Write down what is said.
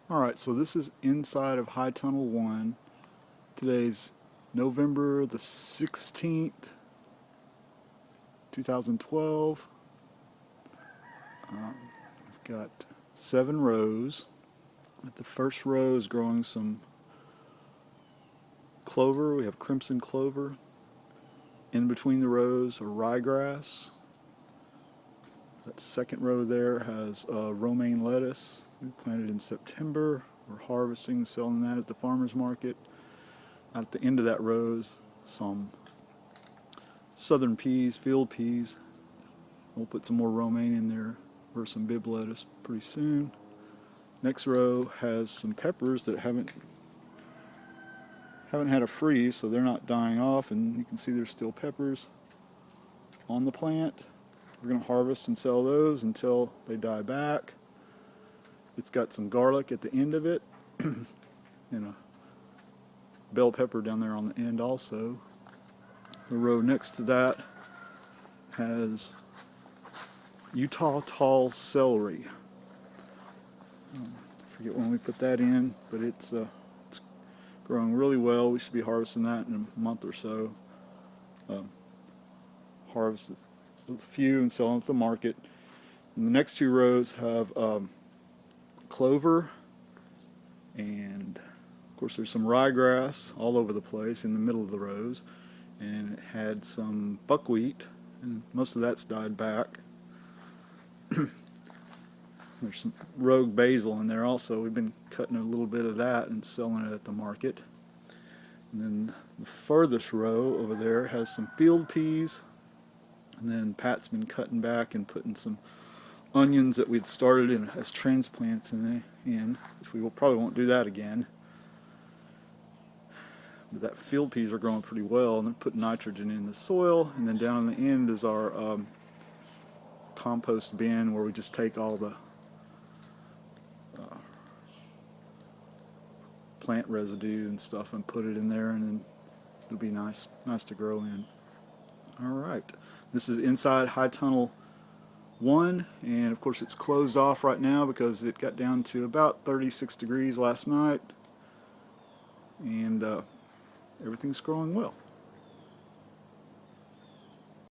Alright, so this is inside of High Tunnel 1. Today's November the 16th, 2012. I've got 7 rows. The first row is growing some clover. We have crimson clover. In between the rows are ryegrass. That second row there has romaine lettuce. We planted in September. We're harvesting, selling that at the farmer's market. At the end of that row is some southern peas, field peas. We'll put some more romaine in there or some bib lettuce pretty soon. Next row has some peppers that haven't had a freeze, so they're not dying off, and you can see there's still peppers on the plant. We're going to harvest and sell those until they die back. It's got some garlic at the end of it and a bell pepper down there on the end also. The row next to that has Utah tall celery. I forget when we put that in, but it's growing really well. We should be harvesting that in a month or so. Harvest a few and sell them at the market. And the next 2 rows have clover, and of course there's some ryegrass all over the place in the middle of the rows, and it had some buckwheat, and most of that's died back. There's some rogue basil in there also. We've been cutting a little bit of that and selling it at the market. And then the furthest row over there has some field peas, and then Pat's been cutting back and putting some onions that we'd started in as transplants in, which we probably won't do that again. But that field peas are growing pretty well, and then put nitrogen in the soil. And then down on the end is our compost bin, where we just take all the plant residue and stuff and put it in there, and then it'll be nice to grow in. Alright, this is inside High Tunnel 1, and of course it's closed off right now because it got down to about 36 degrees last night, and everything's growing well.